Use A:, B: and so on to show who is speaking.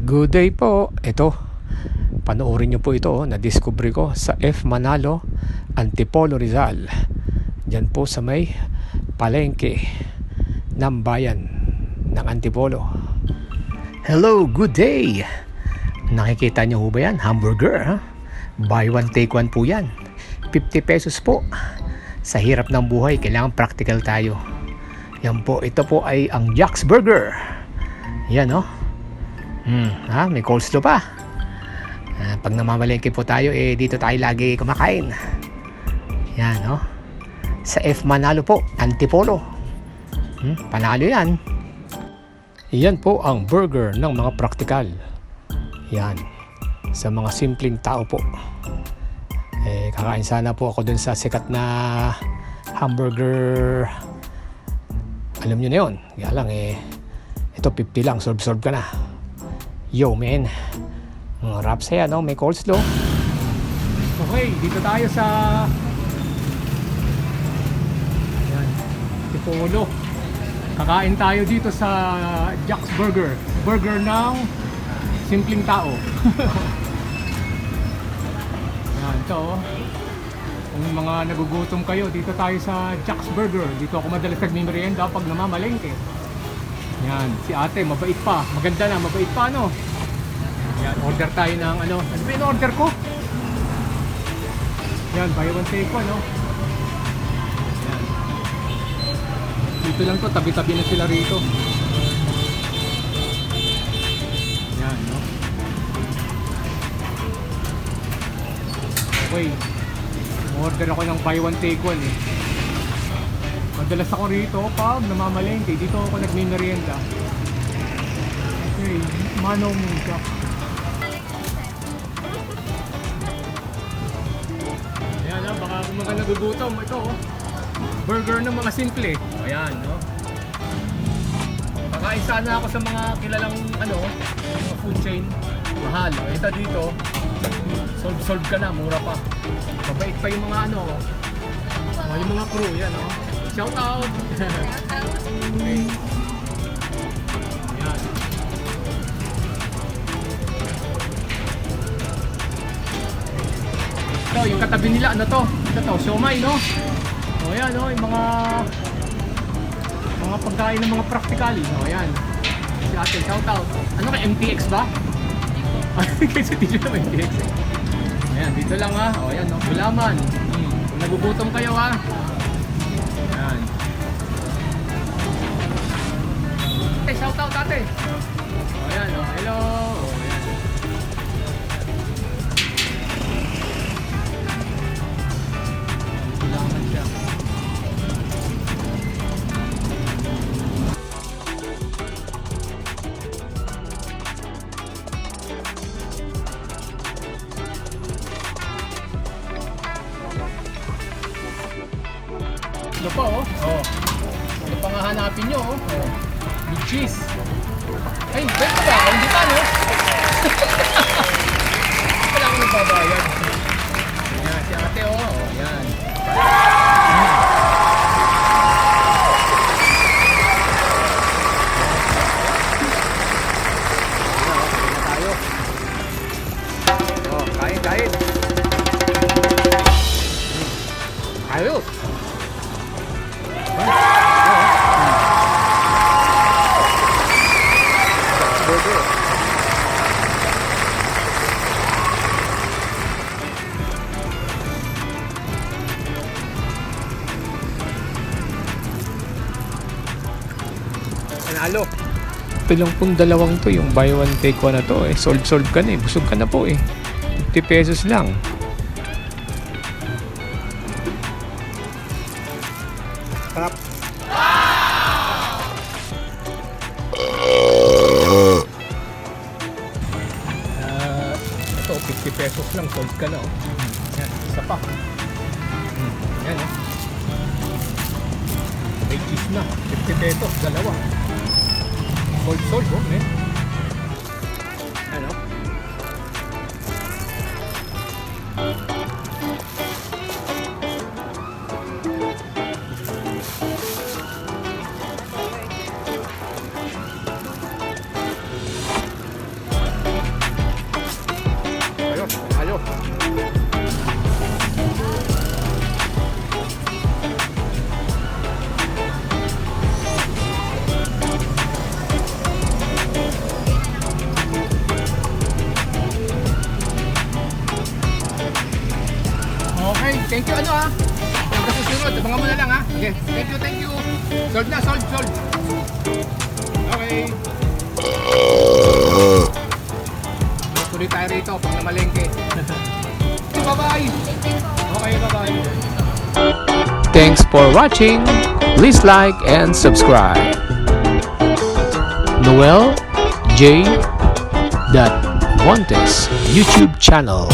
A: Good day po. Ito, panoorin nyo po ito. Na-discover ko sa F. Manalo, Antipolo, Rizal. Diyan po sa may palengke ng bayan ng Antipolo. Hello, good day. Nakikita nyo ho ba yan? Hamburger, ha? Buy one, take one po yan. 50 pesos po. Sa hirap ng buhay, kailangan practical tayo. Yan po, ito po ay ang Jack's Burger. Yan, no? May coleslaw pa. Pag namamalengke po tayo, dito tayo lagi kumakain. Yan, no? Sa F. Manalo po, Antipolo. Panalo yan. Yan po ang burger ng mga praktikal. Yan. Sa mga simpleng tao po. Kakain sana po ako dun sa sikat na hamburger. Alam nyo na yun. Kaya lang, ito 50 lang. Solve ka na. Yo, man. Wraps yan, no? May coleslaw. Okay, dito tayo sa ayan, Antipolo. Kakain tayo dito sa Jack's Burger. Burger ng simpleng tao. Yan, ito. Kung mga nagugutom kayo, dito tayo sa Jack's Burger. Dito ako madalas nagmimerienda pag namamalengke. Yan, si ate, mabait pa. Maganda na, mabait pa, no? Yan, order tayo ng ano. Ano ba yung order ko? Yan, buy one take one, no? Yan. Dito lang to, tabi-tabi na sila rito. Yan, no? Okay. Order ako ng buy one take one, eh. Madalas ako rito pag namamalengke. Dito ako nagmimerienda. Okay, Manong Jack. Ayan, baka kung mga nagugutom. Ito, burger ng mga simple. Ayan, no? Kakain sana ako sa mga kilalang, mga food chain. Mahal. Ito dito, solve ka na, mura pa. Mabait pa yung mga yung mga crew, yan, no? Shout out! Okay. Ayan. Ito, yung katabi nila, ano to? Ito to, siomay, no? O yan, no? Yung mga pagkain ng mga practical. O yan. Si ate, shout out. Ano ka, MTX ba? Kasi di siya na MTX. Ayan, dito lang, ha? O yan, no? Gulaman. Kung nagugutom kayo, ha? Shout out ate. Ayan, hello. Ayan. Kailangan siya. Ano pa, oh? Ano pang hahanapin nyo, oh? With cheese. Ay, bento ba? Hindi pa, no? Wala akong nagbabayad. Ayan, si ate, oh. Ayan. Tayo. Kain. Ayos. Panalo. Ito lang pong dalawang to, yung buy one take one na to, solve ka na, busog ka na po, 50 pesos lang. Sarap. Ito 50 pesos lang, solve ka na, yan, isa pa. Yan, may cheese na, 50 pesos, dalawa. Solve, eh. Ano?
B: Okay, thank you Hanggang sa susunod, abangan mo na lang Okay, thank you. Sold na, sold. Okay. Tuloy tayo rito pag namalengke. Bye-bye. Okay, bye-bye.
A: Thanks for watching. Please like and subscribe. Noel J. Montes YouTube channel.